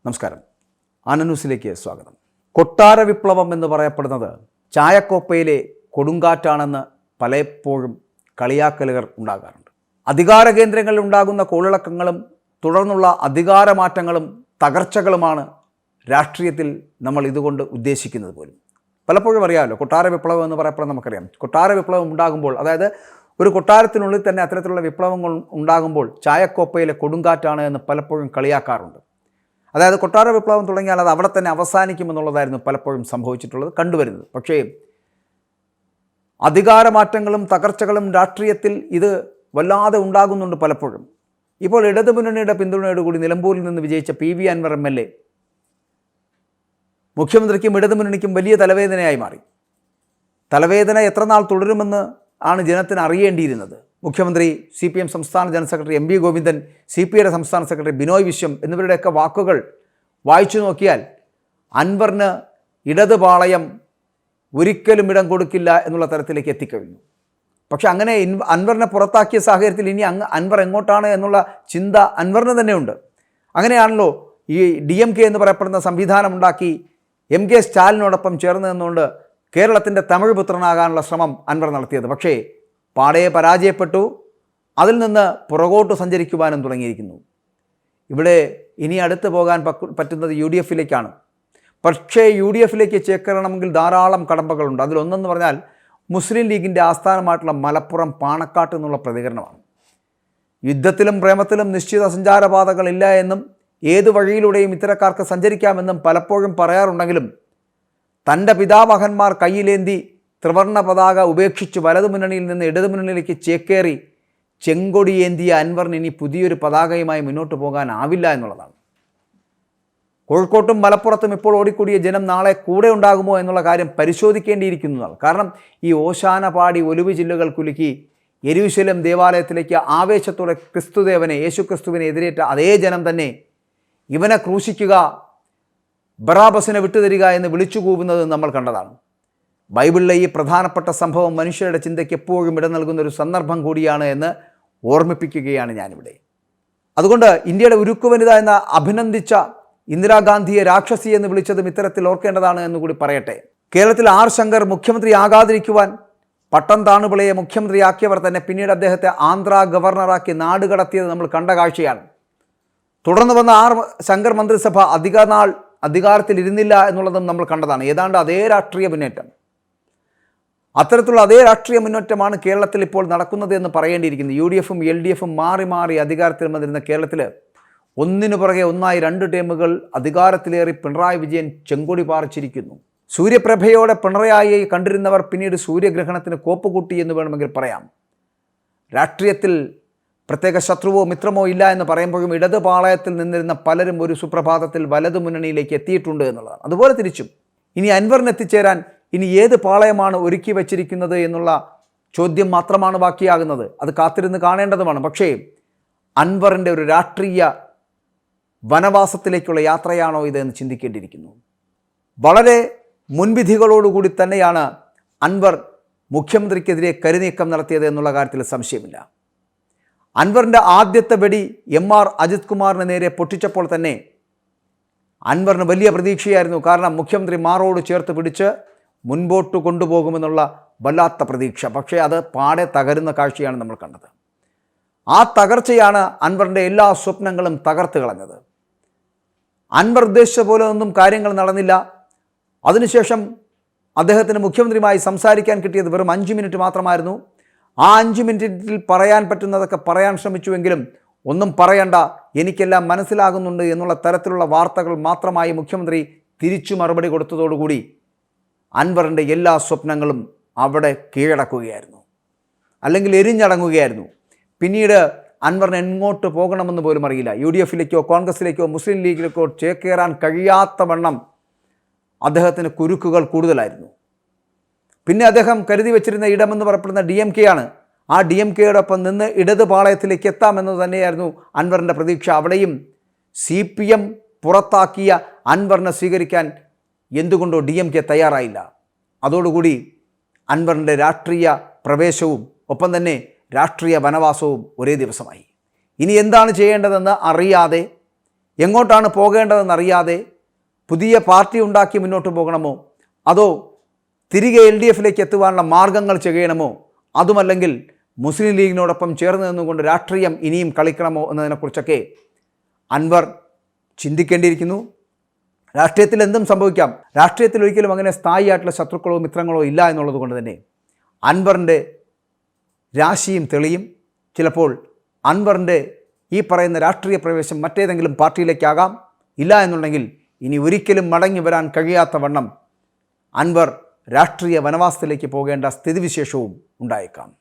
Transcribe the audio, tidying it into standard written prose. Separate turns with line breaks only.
നമസ്കാരം. ആനന്യൂസിലേക്ക് സ്വാഗതം. കൊട്ടാര വിപ്ലവം എന്ന് പറയപ്പെടുന്നത് ചായക്കോപ്പയിലെ കൊടുങ്കാറ്റാണെന്ന് പലപ്പോഴും കളിയാക്കലുകൾ ഉണ്ടാകാറുണ്ട്. അധികാര കേന്ദ്രങ്ങളിൽ ഉണ്ടാകുന്ന കോളിളക്കങ്ങളും തുടർന്നുള്ള അധികാരമാറ്റങ്ങളും തകർച്ചകളുമാണ് രാഷ്ട്രീയത്തിൽ നമ്മൾ ഇതുകൊണ്ട് ഉദ്ദേശിക്കുന്നത് പോലും. പലപ്പോഴും അറിയാമല്ലോ, കൊട്ടാര വിപ്ലവം എന്ന് പറയപ്പെടുന്നത് നമുക്കറിയാം. കൊട്ടാര വിപ്ലവം ഉണ്ടാകുമ്പോൾ, അതായത് ഒരു കൊട്ടാരത്തിനുള്ളിൽ തന്നെ അത്തരത്തിലുള്ള വിപ്ലവങ്ങൾ ഉണ്ടാകുമ്പോൾ ചായക്കോപ്പയിലെ കൊടുങ്കാറ്റാണ് എന്ന് പലപ്പോഴും കളിയാക്കാറുണ്ട്. അതായത് കൊട്ടാര വിപ്ലവം തുടങ്ങിയാൽ അത് അവിടെ തന്നെ അവസാനിക്കുമെന്നുള്ളതായിരുന്നു പലപ്പോഴും സംഭവിച്ചിട്ടുള്ളത്, കണ്ടുവരുന്നത്. പക്ഷേ അധികാരമാറ്റങ്ങളും തകർച്ചകളും രാഷ്ട്രീയത്തിൽ ഇത് വല്ലാതെ ഉണ്ടാകുന്നുണ്ട് പലപ്പോഴും. ഇപ്പോൾ ഇടതുമുന്നണിയുടെ പിന്തുണയോടുകൂടി നിലമ്പൂരിൽ നിന്ന് വിജയിച്ച PV അൻവർ MLA മുഖ്യമന്ത്രിക്കും ഇടതുമുന്നണിക്കും വലിയ തലവേദനയായി മാറി. തലവേദന എത്ര നാൾ തുടരുമെന്ന് ആണ് ജനത്തിന് അറിയേണ്ടിയിരുന്നത്. മുഖ്യമന്ത്രി, CPM സംസ്ഥാന ജനറൽ സെക്രട്ടറി MV ഗോവിന്ദൻ, CPIയുടെ സംസ്ഥാന സെക്രട്ടറി ബിനോയ് വിശ്വം എന്നിവരുടെയൊക്കെ വാക്കുകൾ വായിച്ചു നോക്കിയാൽ അൻവറിന് ഇടതുപാളയം ഒരിക്കലും ഇടം കൊടുക്കില്ല എന്നുള്ള തരത്തിലേക്ക് എത്തിക്കഴിഞ്ഞു. പക്ഷെ അങ്ങനെ അൻവറിനെ പുറത്താക്കിയ സാഹചര്യത്തിൽ ഇനി അൻവർ എങ്ങോട്ടാണ് എന്നുള്ള ചിന്ത അൻവറിന് തന്നെയുണ്ട്. അങ്ങനെയാണല്ലോ ഈ DMK എന്ന് പറയപ്പെടുന്ന സംവിധാനം ഉണ്ടാക്കി MK സ്റ്റാലിനോടൊപ്പം ചേർന്ന് നിന്നുകൊണ്ട് കേരളത്തിൻ്റെ തമിഴ് പുത്രനാകാനുള്ള ശ്രമം അൻവർ നടത്തിയത്. പക്ഷേ പാടെ പരാജയപ്പെട്ടു. അതിൽ നിന്ന് പുറകോട്ട് സഞ്ചരിക്കുവാനും തുടങ്ങിയിരിക്കുന്നു. ഇവിടെ ഇനി അടുത്ത് പോകാൻ പറ്റുന്നത് UDFിലേക്കാണ്. പക്ഷേ UDFിലേക്ക് ചേക്കേറണമെങ്കിൽ ധാരാളം കടമ്പകളുണ്ട്. അതിലൊന്നെന്ന് പറഞ്ഞാൽ മുസ്ലിം ലീഗിൻ്റെ ആസ്ഥാനമായിട്ടുള്ള മലപ്പുറം പാണക്കാട്ട് നിന്നുള്ള പ്രതികരണമാണ്. യുദ്ധത്തിലും പ്രേമത്തിലും നിശ്ചിത സഞ്ചാരപാതകളില്ല എന്നും ഏതു വഴിയിലൂടെയും ഇത്തരക്കാർക്ക് സഞ്ചരിക്കാമെന്നും പലപ്പോഴും പറയാറുണ്ടെങ്കിലും തൻ്റെ പിതാമഹന്മാർ കയ്യിലേന്തി ത്രിവർണ്ണ പതാക ഉപേക്ഷിച്ച് വലതുമുന്നണിയിൽ നിന്ന് ഇടതുമുന്നണിയിലേക്ക് ചേക്കേറി ചെങ്കൊടിയേന്തിയ അൻവറിന് ഇനി പുതിയൊരു പതാകയുമായി മുന്നോട്ട് പോകാനാവില്ല എന്നുള്ളതാണ്. കോഴിക്കോട്ടും മലപ്പുറത്തും ഇപ്പോൾ ഓടിക്കൂടിയ ജനം നാളെ കൂടെ ഉണ്ടാകുമോ എന്നുള്ള കാര്യം പരിശോധിക്കേണ്ടിയിരിക്കുന്നതാണ്. കാരണം ഈ ഓശാന പാടി ഒലിവ് ചില്ലുകൾ കുലുക്കി യെരൂശലേം ദേവാലയത്തിലേക്ക് ആവേശത്തോടെ യേശുക്രിസ്തുവിനെ എതിരേറ്റ അതേ ജനം തന്നെ ഇവനെ ക്രൂശിക്കുക, ബറാബസിനെ വിട്ടുതരിക എന്ന് വിളിച്ചു കൂവുന്നത് നമ്മൾ കണ്ടതാണ്. ബൈബിളിലെ ഈ പ്രധാനപ്പെട്ട സംഭവം മനുഷ്യരുടെ ചിന്തയ്ക്ക് എപ്പോഴും ഇടം നൽകുന്ന ഒരു സന്ദർഭം കൂടിയാണ് എന്ന് ഓർമ്മിപ്പിക്കുകയാണ് ഞാനിവിടെ. അതുകൊണ്ട് ഇന്ത്യയുടെ ഉരുക്കുവനിത എന്ന അഭിനന്ദിച്ച ഇന്ദിരാഗാന്ധിയെ രാക്ഷസി എന്ന് വിളിച്ചതും ഇത്തരത്തിൽ ഓർക്കേണ്ടതാണ് എന്നുകൂടി പറയട്ടെ. കേരളത്തിൽ R ശങ്കർ മുഖ്യമന്ത്രി ആകാതിരിക്കുവാൻ പട്ടം താണുപിളയെ മുഖ്യമന്ത്രിയാക്കിയവർ തന്നെ പിന്നീട് അദ്ദേഹത്തെ ആന്ധ്ര ഗവർണറാക്കി നാടുകടത്തിയത് നമ്മൾ കണ്ട കാഴ്ചയാണ്. തുടർന്ന് വന്ന R ശങ്കർ മന്ത്രിസഭ അധികനാൾ അധികാരത്തിലിരുന്നില്ല എന്നുള്ളതും നമ്മൾ കണ്ടതാണ്. ഏതാണ്ട് അതേ രാഷ്ട്രീയ മുന്നേറ്റം, അത്തരത്തിലുള്ള അതേ രാഷ്ട്രീയ മുന്നേറ്റമാണ് കേരളത്തിൽ ഇപ്പോൾ നടക്കുന്നത് എന്ന് പറയേണ്ടിയിരിക്കുന്നു. UDFും LDFും മാറി മാറി അധികാരത്തിൽ വന്നിരുന്ന കേരളത്തിൽ ഒന്നിനു പുറകെ ഒന്നായി 2 ടേമുകൾ അധികാരത്തിലേറി പിണറായി വിജയൻ ചെങ്കൊടി പാറിച്ചിരിക്കുന്നു. സൂര്യപ്രഭയോടെ പിണറായിയെ കണ്ടിരുന്നവർ പിന്നീട് സൂര്യഗ്രഹണത്തിന് കോപ്പുകൂട്ടി എന്ന് വേണമെങ്കിൽ പറയാം. രാഷ്ട്രീയത്തിൽ പ്രത്യേക ശത്രുവോ മിത്രമോ ഇല്ല എന്ന് പറയുമ്പോഴും ഇടതുപാളയത്തിൽ നിന്നിരുന്ന പലരും ഒരു സുപ്രഭാതത്തിൽ വലതു മുന്നണിയിലേക്ക് എത്തിയിട്ടുണ്ട് എന്നുള്ളതാണ്. അതുപോലെ തിരിച്ചും ഇനി അൻവറിന് എത്തിച്ചേരാൻ ഇനി ഏത് പാളയമാണ് ഒരുക്കി വച്ചിരിക്കുന്നത് എന്നുള്ള ചോദ്യം മാത്രമാണ് ബാക്കിയാകുന്നത്. അത് കാത്തിരുന്ന് കാണേണ്ടതുമാണ്. പക്ഷേ അൻവറിൻ്റെ ഒരു രാഷ്ട്രീയ വനവാസത്തിലേക്കുള്ള യാത്രയാണോ ഇതെന്ന് ചിന്തിക്കേണ്ടിയിരിക്കുന്നു. വളരെ മുൻവിധികളോടുകൂടി തന്നെയാണ് അൻവർ മുഖ്യമന്ത്രിക്കെതിരെ കരുനീക്കം നടത്തിയത് എന്നുള്ള കാര്യത്തിൽ സംശയമില്ല. അൻവറിൻ്റെ ആദ്യത്തെ വെടി MR അജിത് കുമാറിന് നേരെ പൊട്ടിച്ചപ്പോൾ തന്നെ അൻവറിന് വലിയ പ്രതീക്ഷയായിരുന്നു. കാരണം മുഖ്യമന്ത്രി മാറോട് ചേർത്ത് പിടിച്ച് മുൻപോട്ട് കൊണ്ടുപോകുമെന്നുള്ള വല്ലാത്ത പ്രതീക്ഷ. പക്ഷേ അത് പാടെ തകരുന്ന കാഴ്ചയാണ് നമ്മൾ കണ്ടത്. ആ തകർച്ചയാണ് അൻവറിൻ്റെ എല്ലാ സ്വപ്നങ്ങളും തകർത്ത് കളഞ്ഞത്. അൻവർ ഉദ്ദേശിച്ച പോലെ ഒന്നും കാര്യങ്ങൾ നടന്നില്ല. അതിനുശേഷം അദ്ദേഹത്തിന് മുഖ്യമന്ത്രിയുമായി സംസാരിക്കാൻ കിട്ടിയത് വെറും 5 മിനിറ്റ് മാത്രമായിരുന്നു. ആ 5 മിനിറ്റിൽ പറയാൻ പറ്റുന്നതൊക്കെ പറയാൻ ശ്രമിച്ചുവെങ്കിലും ഒന്നും പറയണ്ട, എനിക്കെല്ലാം മനസ്സിലാകുന്നുണ്ട് എന്നുള്ള തരത്തിലുള്ള വാർത്തകൾ മാത്രമായി മുഖ്യമന്ത്രി തിരിച്ചു മറുപടി കൊടുത്തതോടുകൂടി അൻവറിൻ്റെ എല്ലാ സ്വപ്നങ്ങളും അവിടെ കീഴടക്കുകയായിരുന്നു, അല്ലെങ്കിൽ എരിഞ്ഞടങ്ങുകയായിരുന്നു. പിന്നീട് അൻവറിന് എങ്ങോട്ട് പോകണമെന്ന് പോലും അറിയില്ല. UDFിലേക്കോ കോൺഗ്രസിലേക്കോ മുസ്ലിം ലീഗിലേക്കോ ചേക്കേറാൻ കഴിയാത്ത വണ്ണം അദ്ദേഹത്തിന് കുരുക്കുകൾ കൂടുതലായിരുന്നു. പിന്നെ അദ്ദേഹം കരുതി വച്ചിരുന്ന ഇടമെന്ന് പറയപ്പെടുന്ന DMK ആണ്. ആ DMKയോടൊപ്പം നിന്ന് ഇടതുപാളയത്തിലേക്ക് എത്താമെന്നത് തന്നെയായിരുന്നു അൻവറിൻ്റെ പ്രതീക്ഷ. അവിടെയും CPM പുറത്താക്കിയ അൻവറിനെ സ്വീകരിക്കാൻ എന്തുകൊണ്ടോ DMK തയ്യാറായില്ല. അതോടുകൂടി അൻവറിൻ്റെ രാഷ്ട്രീയ പ്രവേശവും ഒപ്പം തന്നെ രാഷ്ട്രീയ വനവാസവും ഒരേ ദിവസമായി. ഇനി എന്താണ് ചെയ്യേണ്ടതെന്ന് അറിയാതെ എങ്ങോട്ടാണ് പോകേണ്ടതെന്നറിയാതെ പുതിയ പാർട്ടി ഉണ്ടാക്കി മുന്നോട്ട് പോകണമോ, അതോ തിരികെ LDFിലേക്ക് എത്തുവാനുള്ള മാർഗങ്ങൾ ചെയ്യണമോ, അതുമല്ലെങ്കിൽ മുസ്ലിം ലീഗിനോടൊപ്പം ചേർന്ന് നിന്നുകൊണ്ട് രാഷ്ട്രീയം ഇനിയും കളിക്കണമോ എന്നതിനെക്കുറിച്ചൊക്കെ അൻവർ ചിന്തിക്കേണ്ടിയിരിക്കുന്നു. രാഷ്ട്രീയത്തിൽ എന്തും സംഭവിക്കാം. രാഷ്ട്രീയത്തിൽ ഒരിക്കലും അങ്ങനെ സ്ഥായിയായിട്ടുള്ള ശത്രുക്കളോ മിത്രങ്ങളോ ഇല്ല എന്നുള്ളത് കൊണ്ട് തന്നെ അൻവറിൻ്റെ രാശിയും തെളിയും. ചിലപ്പോൾ അൻവറിൻ്റെ ഈ പറയുന്ന രാഷ്ട്രീയ പ്രവേശം മറ്റേതെങ്കിലും പാർട്ടിയിലേക്കാകാം. ഇല്ല എന്നുണ്ടെങ്കിൽ ഇനി ഒരിക്കലും മടങ്ങി വരാൻ കഴിയാത്ത വണ്ണം അൻവർ രാഷ്ട്രീയ വനവാസത്തിലേക്ക് പോകേണ്ട സ്ഥിതിവിശേഷവും ഉണ്ടായേക്കാം.